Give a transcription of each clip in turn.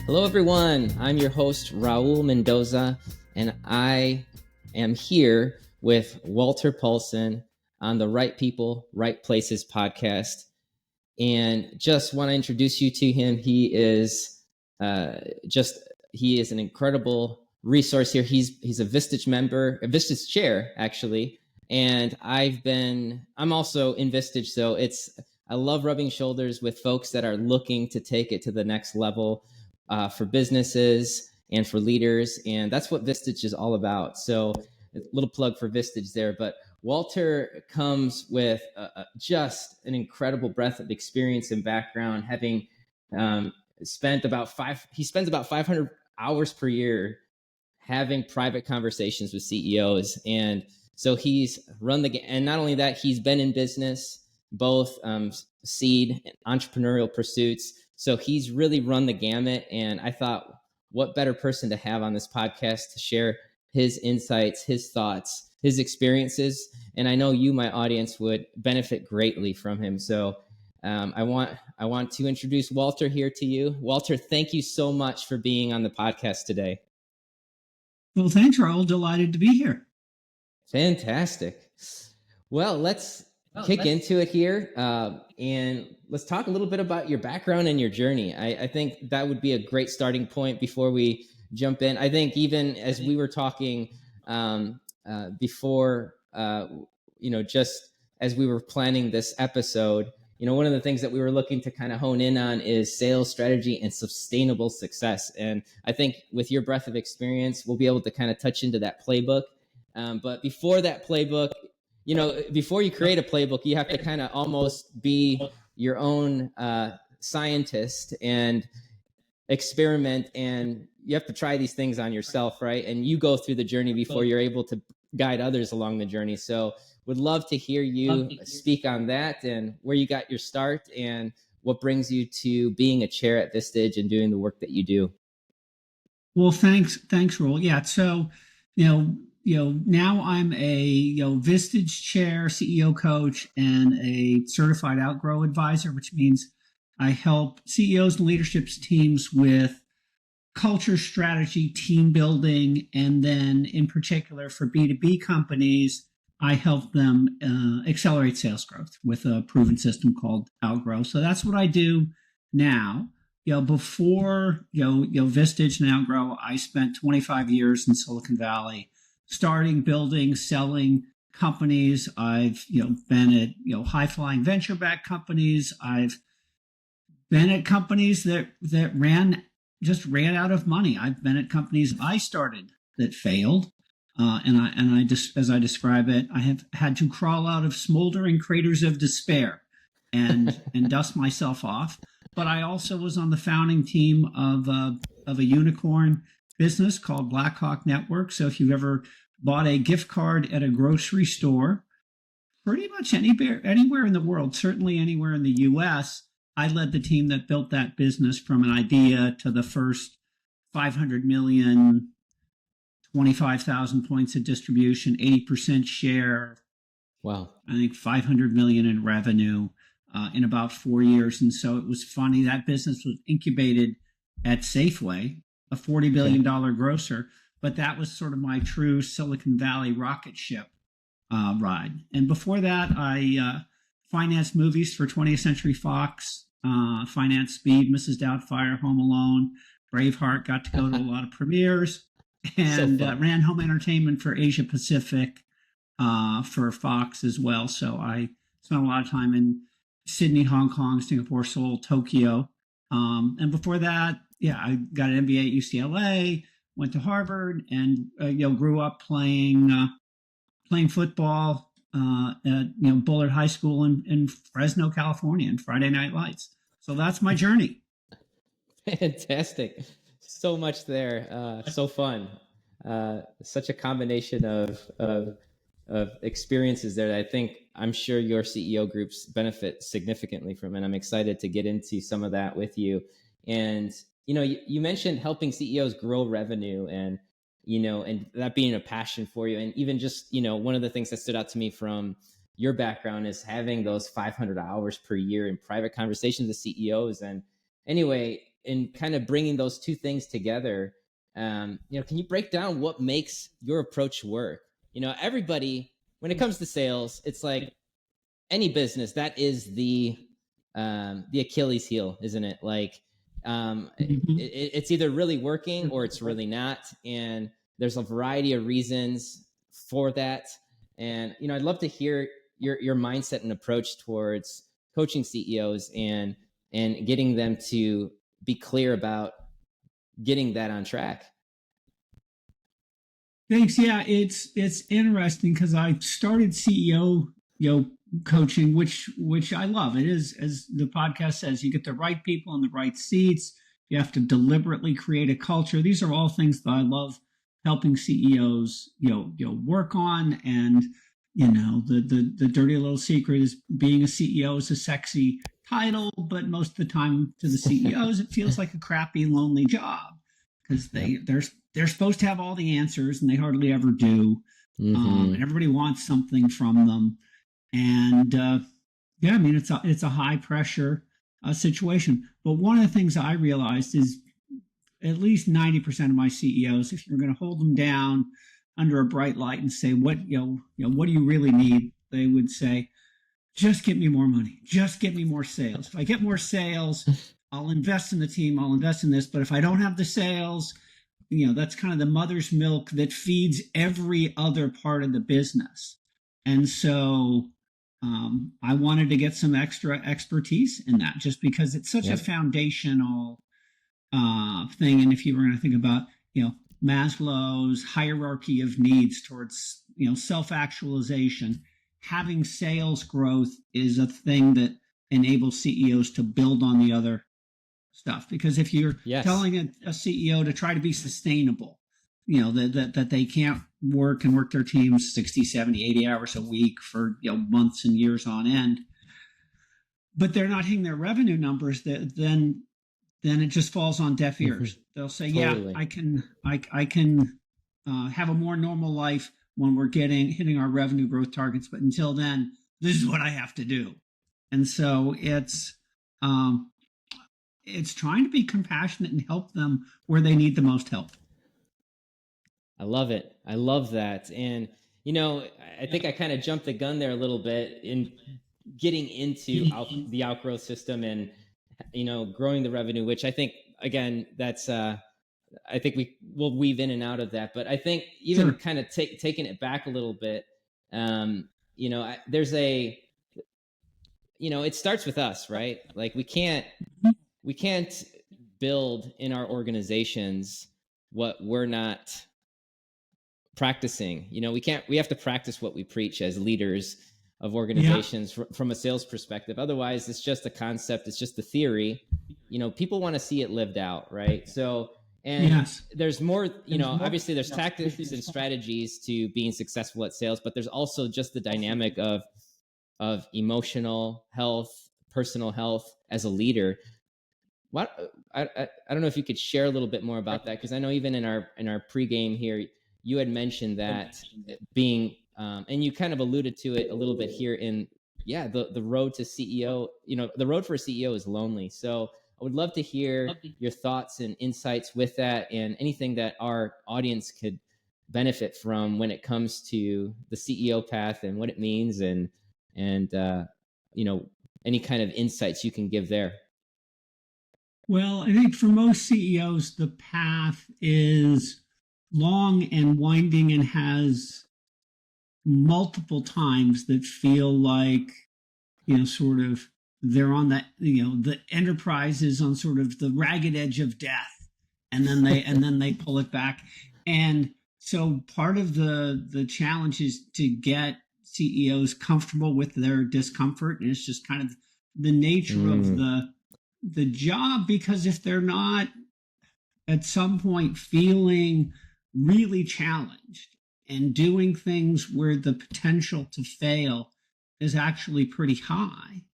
Hello, everyone. I'm your host, Raul Mendoza, and I am here with Walter Paulsen on the Right People, Right Places podcast. And just want to introduce you to him. He is an incredible resource here. He's a Vistage member, a Vistage chair, actually. And I'm also in Vistage, so I love rubbing shoulders with folks that are looking to take it to the next level for businesses and for leaders. And that's what Vistage is all about. So a little plug for Vistage there, but Walter comes with just an incredible breadth of experience and background, having spent about 500 hours per year having private conversations with CEOs. And so he's and not only that, he's been in business, both seed and entrepreneurial pursuits. So he's really run the gamut. And I thought, what better person to have on this podcast to share his insights, his thoughts, his experiences. And I know you, my audience, would benefit greatly from him. So I want to introduce Walter here to you. Walter, thank you so much for being on the podcast today. Well, thanks, Raul. Delighted to be here. Fantastic. Well, let's kick into it here. And let's talk a little bit about your background and your journey. I think that would be a great starting point before we jump in. I think even as we were talking before, just as we were planning this episode, one of the things that we were looking to kind of hone in on is sales strategy and sustainable success. And I think with your breadth of experience, we'll be able to kind of touch into that playbook. But before that playbook, before you create a playbook, you have to kind of almost be your own scientist and experiment, and you have to try these things on yourself, right? And you go through the journey before you're able to guide others along the journey. So would love to hear you speak on that and where you got your start and what brings you to being a chair at Vistage and doing the work that you do. Well, thanks, Raul. Yeah. So, now I'm a Vistage chair, CEO coach, and a certified outgrow advisor, which means I help CEOs and leadership teams with culture, strategy, team building, and then in particular for B2B companies, I help them accelerate sales growth with a proven system called Outgrow. So that's what I do now. Before Vistage and Outgrow, I spent 25 years in Silicon Valley, starting, building, selling companies. I've been at high flying venture backed companies. I've been at companies that ran out of money. I've been at companies I started that failed. As I describe it, I have had to crawl out of smoldering craters of despair and dust myself off. But I also was on the founding team of a unicorn business called Blackhawk Network. So if you've ever bought a gift card at a grocery store, pretty much anywhere in the world, certainly anywhere in the U.S., I led the team that built that business from an idea to the first 500 million, 25,000 points of distribution, 80% share. Wow. I think 500 million in revenue in about 4 years. And so it was funny. That business was incubated at Safeway, a $40 billion grocer. But that was sort of my true Silicon Valley rocket ship ride. And before that, I financed movies for 20th Century Fox, financed Speed, Mrs. Doubtfire, Home Alone, Braveheart, got to go to a lot of premieres. And ran home entertainment for Asia Pacific for Fox as well. So I spent a lot of time in Sydney, Hong Kong, Singapore, Seoul, Tokyo. And before that, I got an MBA at UCLA, went to Harvard, and grew up playing football at Bullard High School in Fresno, California, and Friday Night Lights. So that's my journey. Fantastic. So much there. So fun. Such a combination of experiences there that I'm sure your CEO groups benefit significantly from, and I'm excited to get into some of that with you. And, you mentioned helping CEOs grow revenue and that being a passion for you. And even just, one of the things that stood out to me from your background is having those 500 hours per year in private conversations with CEOs. And anyway, in kind of bringing those two things together, can you break down what makes your approach work? Everybody, when it comes to sales, it's like any business, that is the Achilles heel, isn't it? Like, it's either really working or it's really not, and there's a variety of reasons for that. And I'd love to hear your mindset and approach towards coaching CEOs and getting them to be clear about getting that on track. Thanks. Yeah, it's interesting because I started CEO coaching, which I love. It is, as the podcast says, you get the right people in the right seats. You have to deliberately create a culture. These are all things that I love helping CEOs work on. And the dirty little secret is being a CEO is a sexy title, but most of the time to the CEOs it feels like a crappy, lonely job because they're supposed to have all the answers and they hardly ever do. And everybody wants something from them. And it's a high pressure situation. But one of the things I realized is at least 90% of my CEOs, if you're going to hold them down under a bright light and say, what do you really need? They would say, just get me more money. Just get me more sales. If I get more sales, I'll invest in the team. I'll invest in this. But if I don't have the sales, that's kind of the mother's milk that feeds every other part of the business. And so I wanted to get some extra expertise in that just because it's such a foundational thing. And if you were going to think about, Maslow's hierarchy of needs towards, self-actualization, having sales growth is a thing that enables CEOs to build on the other stuff. Because if you're telling a CEO to try to be sustainable, that they can't work their teams 60, 70, 80 hours a week for months and years on end, but they're not hitting their revenue numbers, then it just falls on deaf ears. They'll say, totally. I can have a more normal life when we're hitting our revenue growth targets, but until then, this is what I have to do. And so it's trying to be compassionate and help them where they need the most help. I love it. I love that. And, I think I kind of jumped the gun there a little bit in getting into the outgrowth system and, growing the revenue, which I think, again, that's, I think we'll weave in and out of that. But I think even kind of taking it back a little bit, there's it starts with us, right? Like we can't build in our organizations what we're not practicing. We have to practice what we preach as leaders of organizations from a sales perspective. Otherwise, it's just a concept. It's just a theory. People want to see it lived out, right? So, and there's more, obviously there's tactics and strategies to being successful at sales, but there's also just the dynamic of emotional health, personal health as a leader. I don't know if you could share a little bit more about that, because I know even in our pregame here, you had mentioned that being, and you kind of alluded to it a little bit here in, the road to CEO, the road for a CEO is lonely. So I would love to hear your thoughts and insights with that, and anything that our audience could benefit from when it comes to the CEO path and what it means, and any kind of insights you can give there. Well, I think for most CEOs, the path is long and winding and has multiple times that feel like, sort of they're on that, the enterprise is on sort of the ragged edge of death, and then they pull it back. And so part of the challenge is to get CEOs comfortable with their discomfort. And it's just kind of the nature of the job, because if they're not at some point feeling really challenged and doing things where the potential to fail is actually pretty high,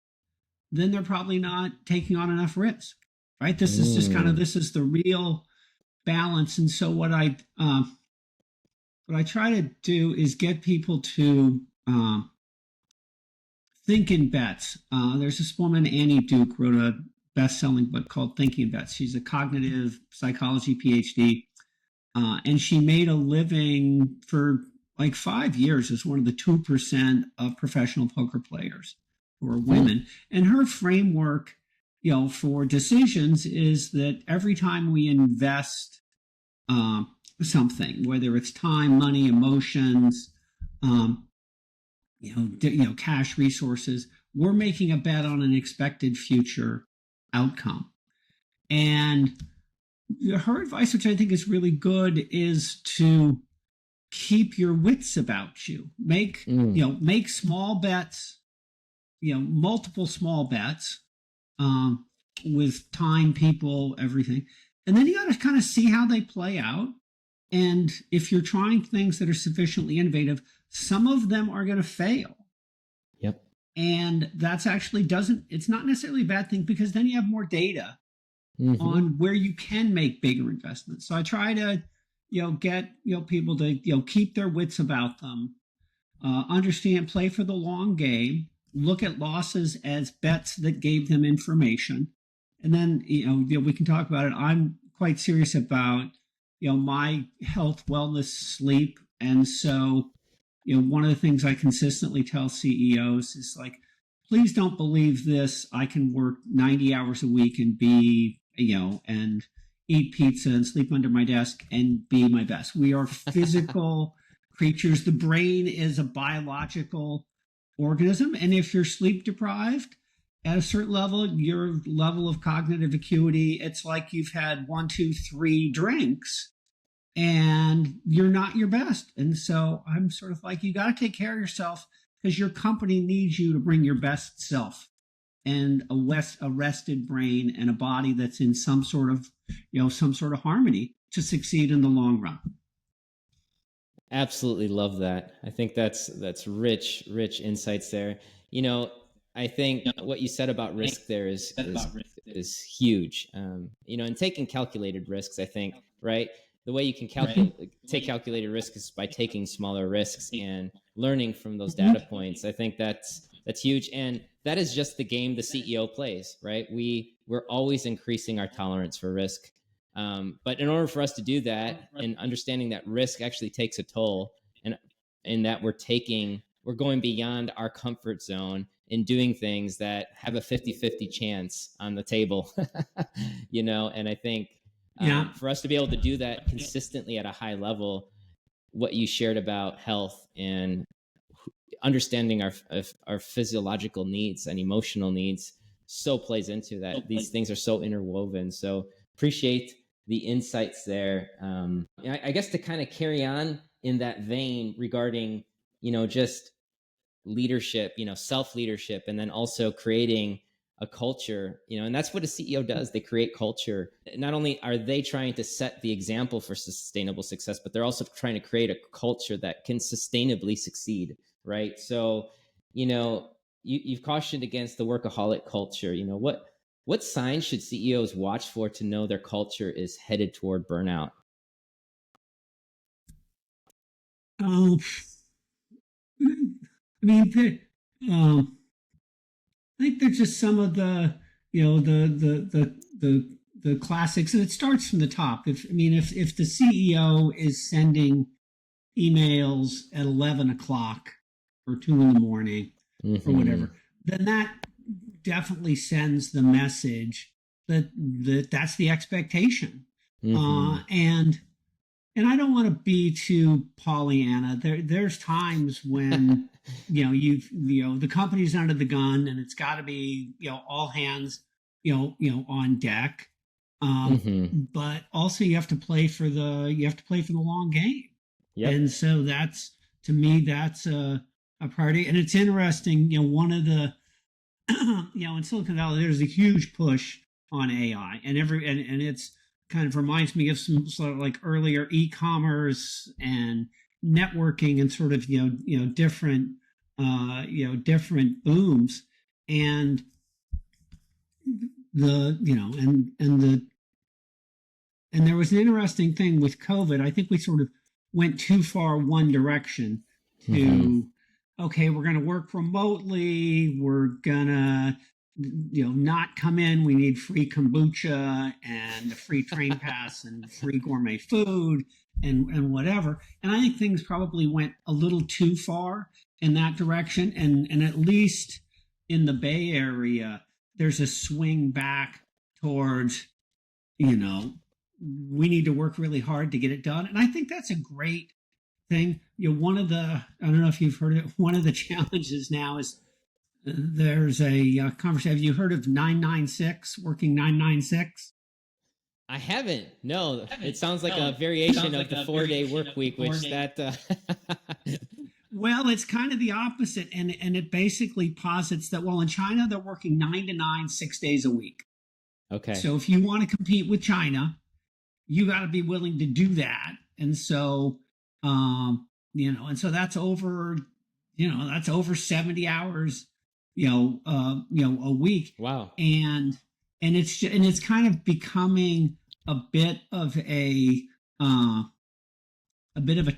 then they're probably not taking on enough risk, right? This is just this is the real balance. And so what I try to do is get people to think in bets. There's this woman, Annie Duke, wrote a best-selling book called Thinking Bets. She's a cognitive psychology PhD, and she made a living for like 5 years as one of the 2% of professional poker players who are women. And her framework, for decisions is that every time we invest something, whether it's time, money, emotions, cash resources, we're making a bet on an expected future outcome. And her advice, which I think is really good, is to keep your wits about you. Make small bets, multiple small bets, with time, people, everything. And then you got to kind of see how they play out. And if you're trying things that are sufficiently innovative, some of them are going to fail. Yep. And that's actually it's not necessarily a bad thing, because then you have more data on where you can make bigger investments. So I try to, get, people to, keep their wits about them, understand, play for the long game, look at losses as bets that gave them information. And then, we can talk about it. I'm quite serious about, my health, wellness, sleep. And so, one of the things I consistently tell CEOs is like, please don't believe this. I can work 90 hours a week and be, and eat pizza and sleep under my desk and be my best. We are physical creatures. The brain is a biological organism. And if you're sleep deprived at a certain level, your level of cognitive acuity, it's like you've had 1, 2, 3 drinks and you're not your best. And so I'm sort of like, you got to take care of yourself, because your company needs you to bring your best self, and a rested brain and a body that's in some sort of harmony to succeed in the long run. Absolutely love that. I think that's rich insights there. I think what you said about risk there is huge. And taking calculated risks, I think, right? The way you can take calculated risks is by taking smaller risks and learning from those data points. I think that's huge. And that is just the game the CEO plays, right? We're always increasing our tolerance for risk. But in order for us to do that, and understanding that risk actually takes a toll, and that we're going beyond our comfort zone in doing things that have a 50-50 chance on the table, and I think for us to be able to do that consistently at a high level, what you shared about health and understanding our physiological needs and emotional needs so plays into that. These things are so interwoven. So appreciate the insights there. I guess to kind of carry on in that vein regarding, just leadership, self-leadership, and then also creating a culture, and that's what a CEO does. They create culture. Not only are they trying to set the example for sustainable success, but they're also trying to create a culture that can sustainably succeed, right? So, you've cautioned against the workaholic culture. What signs should CEOs watch for to know their culture is headed toward burnout? I mean, I think they're just some of the, the classics, and it starts from the top. If the CEO is sending emails at 11 o'clock or 2 in the morning or whatever, then that definitely sends the message that that's the expectation. And I don't want to be too Pollyanna. There's times when the company's under the gun and it's got to be all hands on deck. But also you have to play for the long game. Yep. And so that's, to me, that's a priority. And it's interesting. One of the in Silicon Valley, there's a huge push on AI, and it's kind of reminds me of some sort of like earlier e-commerce and networking and sort of different different booms, and and there was an interesting thing with COVID. I think we sort of went too far one direction to okay, we're going to work remotely, we're going to not come in. We need free kombucha and a free train pass and free gourmet food and whatever. And I think things probably went a little too far in that direction. And at least in the Bay Area, there's a swing back towards, we need to work really hard to get it done. And I think that's a great thing. One of the, I don't know if you've heard it, one of the challenges now is there's a conversation. Have you heard of 996, working 996? I haven't. No, it sounds like a variation of the 4-day work week, which that. Well, it's kind of the opposite, and it basically posits that, well, in China they're working 9 to 9, 6 days a week. Okay. So if you want to compete with China, you got to be willing to do that, and so, and so that's over, that's over 70 hours, a week. Wow. And it's kind of becoming a bit of a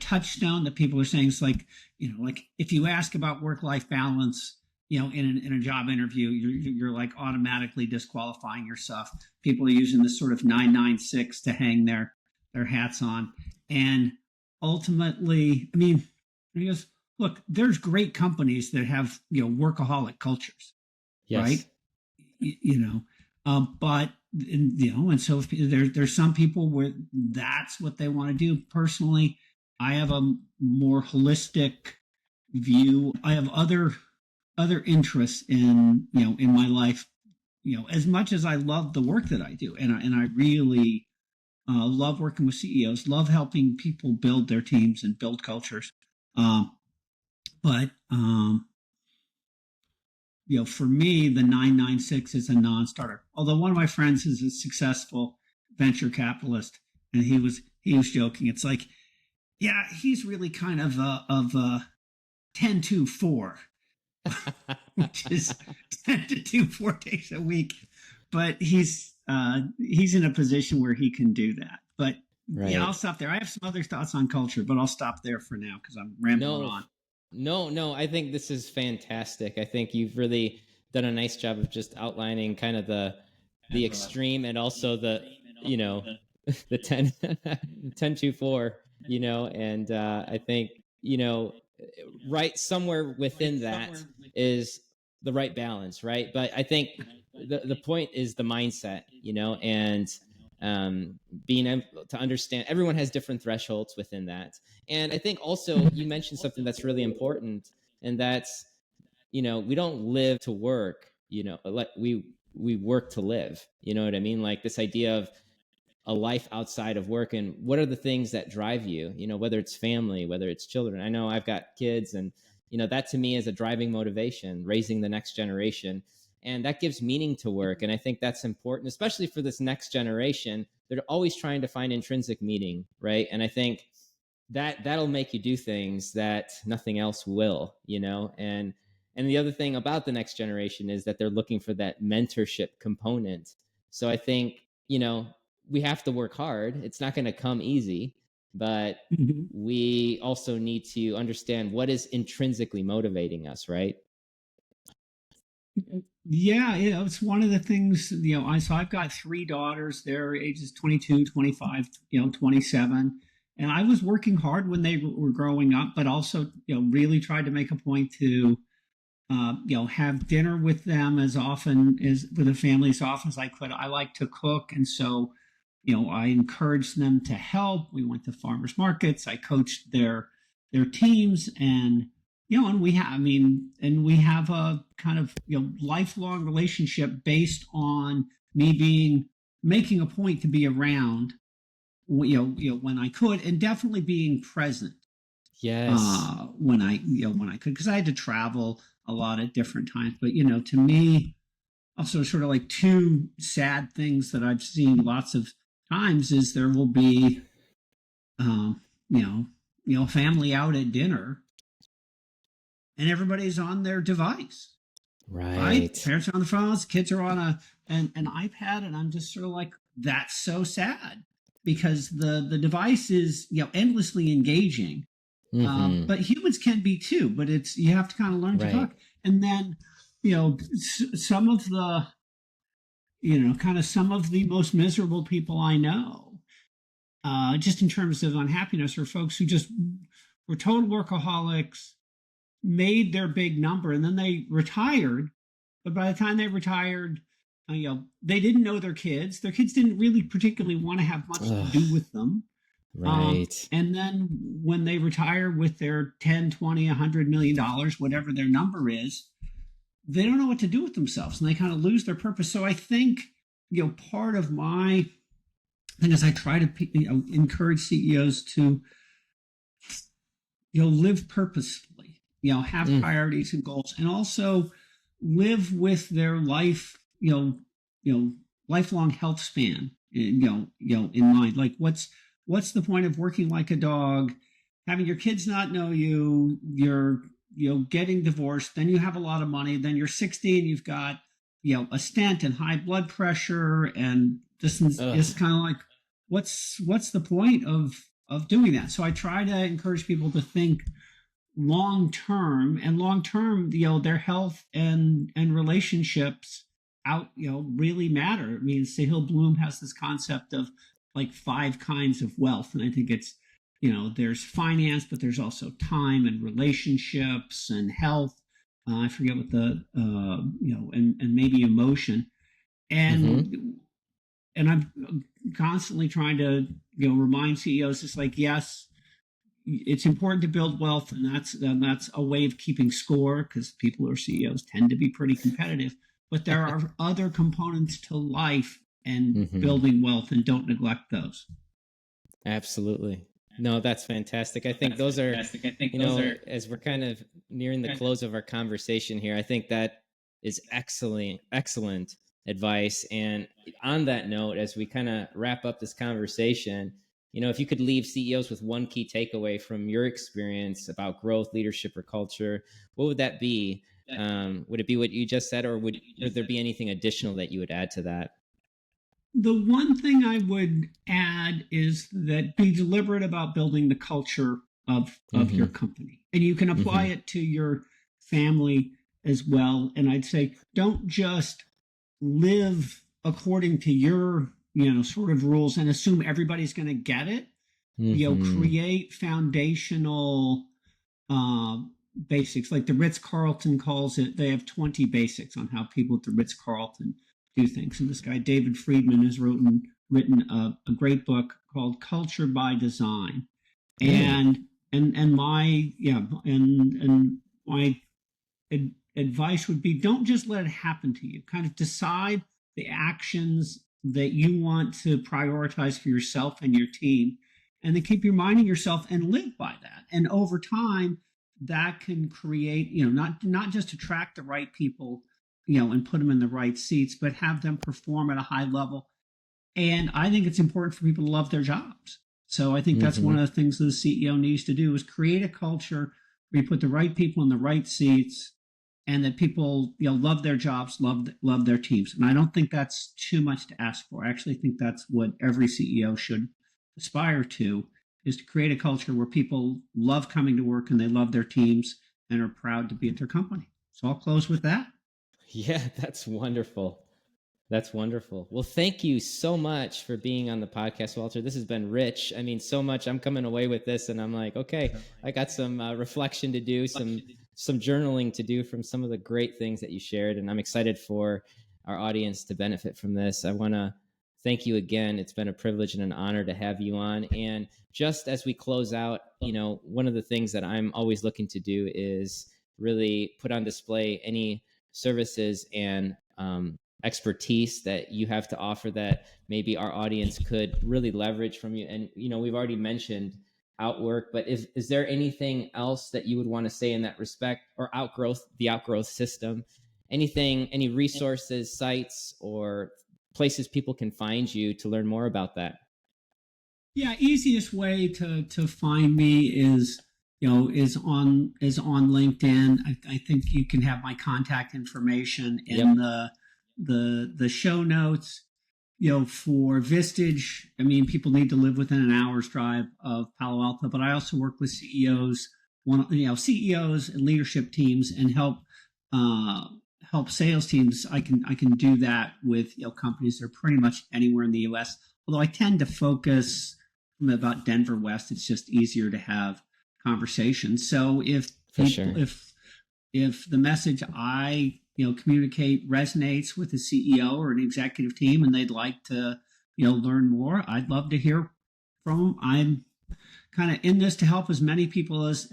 touchstone that people are saying. It's like, like if you ask about work-life balance, in a job interview, you're like automatically disqualifying yourself. People are using this sort of 996 to hang their hats on. And ultimately, I mean, because look, there's great companies that have, workaholic cultures, yes. Right? But, and so if there's some people where that's what they want to do. Personally, I have a more holistic view. I have other interests in my life, as much as I love the work that I do. And I really love working with CEOs, love helping people build their teams and build cultures. But for me, the 996 is a non-starter. Although one of my friends is a successful venture capitalist, and he was joking. It's like, yeah, he's really kind of a 10-2-4, which is 10 to 2 4 days a week. But he's in a position where he can do that. But right. Yeah, I'll stop there. I have some other thoughts on culture, but I'll stop there for now because I'm rambling on. No, I think this is fantastic. I think you've really done a nice job of just outlining kind of the extreme and also the, the 10-2-4, and I think, right somewhere within that is the right balance, right? But I think the point is the mindset, and being able to understand everyone has different thresholds within that. And I think also you mentioned something that's really important, and that's, we don't live to work, like we work to live, you know what I mean? Like this idea of a life outside of work, and what are the things that drive you, whether it's family, whether it's children. I know I've got kids, and, that to me is a driving motivation, raising the next generation. And that gives meaning to work. And I think that's important, especially for this next generation. They're always trying to find intrinsic meaning, right? And I think that'll make you do things that nothing else will, And the other thing about the next generation is that they're looking for that mentorship component. So I think, we have to work hard. It's not going to come easy, but we also need to understand what is intrinsically motivating us, right? Yeah, it's one of the things, so I've got 3 daughters. They're ages 22, 25, 27. And I was working hard when they were growing up, but also, really tried to make a point to, have dinner with them as often as with the family as often as I could. I like to cook. And so, I encouraged them to help. We went to farmers markets. I coached their teams, and and we have a kind of, lifelong relationship based on me making a point to be around, when I could, and definitely being present. Yes. When I could, because I had to travel a lot at different times. But, to me, also sort of like 2 sad things that I've seen lots of times is there will be, family out at dinner, and everybody's on their device. Right? Parents are on the phones, kids are on an iPad, and I'm just sort of like, that's so sad, because the device is, endlessly engaging. But humans can be too, but you have to kind of learn to talk. And then some of the, kind of some of the most miserable people I know, just in terms of unhappiness, are folks who just were total workaholics, made their big number, and then they retired. But by the time they retired, they didn't know their kids. Their kids didn't really particularly want to have much to do with them. Right. And then when they retire with their 10, 20, $100 million, whatever their number is, they don't know what to do with themselves, and they kind of lose their purpose. So I think, part of my thing is I try to encourage CEOs to, live purposefully, have priorities and goals, and also live with their life, lifelong health span, in mind. Like, what's the point of working like a dog, having your kids not know you, you're, getting divorced, then you have a lot of money, then you're 60 and you've got, a stent and high blood pressure, and this is kind of like, what's the point of doing that? So I try to encourage people to think long term, their health and relationships really matter. I mean, Sahil Bloom has this concept of like 5 kinds of wealth, and I think it's, there's finance, but there's also time and relationships and health. I forget what the and maybe emotion, and I'm constantly trying to remind CEOs, it's like, yes, it's important to build wealth, and that's a way of keeping score, because people who are CEOs tend to be pretty competitive. But there are other components to life and building wealth, and don't neglect those. Absolutely. No, that's fantastic. I think those are, as we're kind of nearing the close of our conversation here, I think that is excellent advice. And on that note, as we kind of wrap up this conversation, if you could leave CEOs with one key takeaway from your experience about growth, leadership, or culture, what would that be? Would it be what you just said, or would there be anything additional that you would add to that? The one thing I would add is that be deliberate about building the culture of your company. And you can apply it to your family as well. And I'd say, don't just live according to your, sort of rules and assume everybody's going to get it. Create foundational basics. Like the Ritz-Carlton calls it, they have 20 basics on how people at the Ritz-Carlton do things. And this guy, David Friedman, has written a great book called Culture by Design. And my advice would be, don't just let it happen to you. Kind of decide the actions that you want to prioritize for yourself and your team, and then keep reminding yourself and live by that. And over time, that can create, not just attract the right people, and put them in the right seats, but have them perform at a high level. And I think it's important for people to love their jobs. So I think that's one of the things the CEO needs to do, is create a culture where you put the right people in the right seats, and that people, love their jobs, love their teams. And I don't think that's too much to ask for. I actually think that's what every CEO should aspire to, is to create a culture where people love coming to work and they love their teams and are proud to be at their company. So I'll close with that. Yeah, that's wonderful. That's wonderful. Well, thank you so much for being on the podcast, Walter. This has been rich. I mean, so much. I'm coming away with this and I'm like, okay, I got some reflection to do, some journaling to do from some of the great things that you shared. And I'm excited for our audience to benefit from this. I want to thank you again. It's been a privilege and an honor to have you on. And just as we close out, one of the things that I'm always looking to do is really put on display any services and expertise that you have to offer that maybe our audience could really leverage from you. And, we've already mentioned Outwork, but is there anything else that you would want to say in that respect, or the outgrowth system? Anything, any resources, sites, or places people can find you to learn more about that? Yeah, easiest way to find me is on LinkedIn. I think you can have my contact information in the show notes. For Vistage, I mean, people need to live within an hour's drive of Palo Alto, but I also work with CEOs, CEOs and leadership teams, and help help sales teams, I can do that with companies that are pretty much anywhere in the U.S. Although I tend to focus about Denver West. It's just easier to have conversations. So if if the message I communicate resonates with a CEO or an executive team and they'd like to learn more, I'd love to hear from them. I'm kind of in this to help as many people as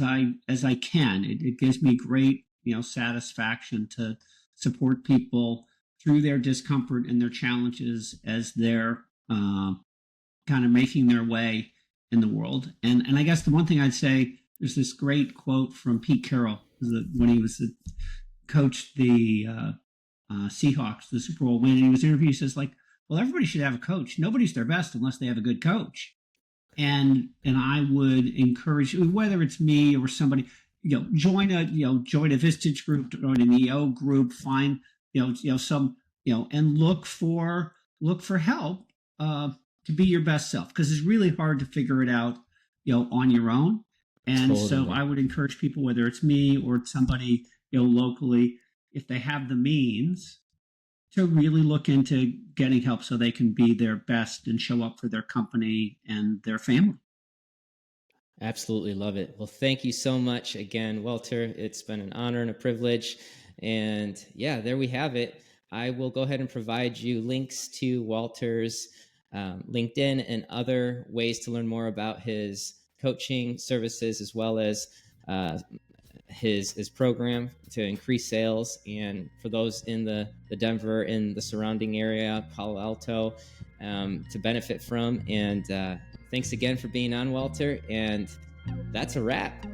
I can. It gives me great satisfaction to support people through their discomfort and their challenges as they're kind of making their way in the world. And I guess the one thing I'd say, there's this great quote from Pete Carroll when he was coached the Seahawks, the Super Bowl win. And he was interviewed. He says, like, well, everybody should have a coach. Nobody's their best unless they have a good coach. And I would encourage, whether it's me or somebody, join a Vistage group, join an EO group, find some and look for help to be your best self, because it's really hard to figure it out on your own. And totally. So I would encourage people, whether it's me or somebody locally, if they have the means, to really look into getting help so they can be their best and show up for their company and their family. Absolutely love it. Well, thank you so much again, Walter. It's been an honor and a privilege. And yeah, there we have it. I will go ahead and provide you links to Walter's LinkedIn and other ways to learn more about his coaching services, as well as his program to increase sales. And for those in the Denver and the surrounding area, Palo Alto, to benefit from. And thanks again for being on, Walter. And that's a wrap.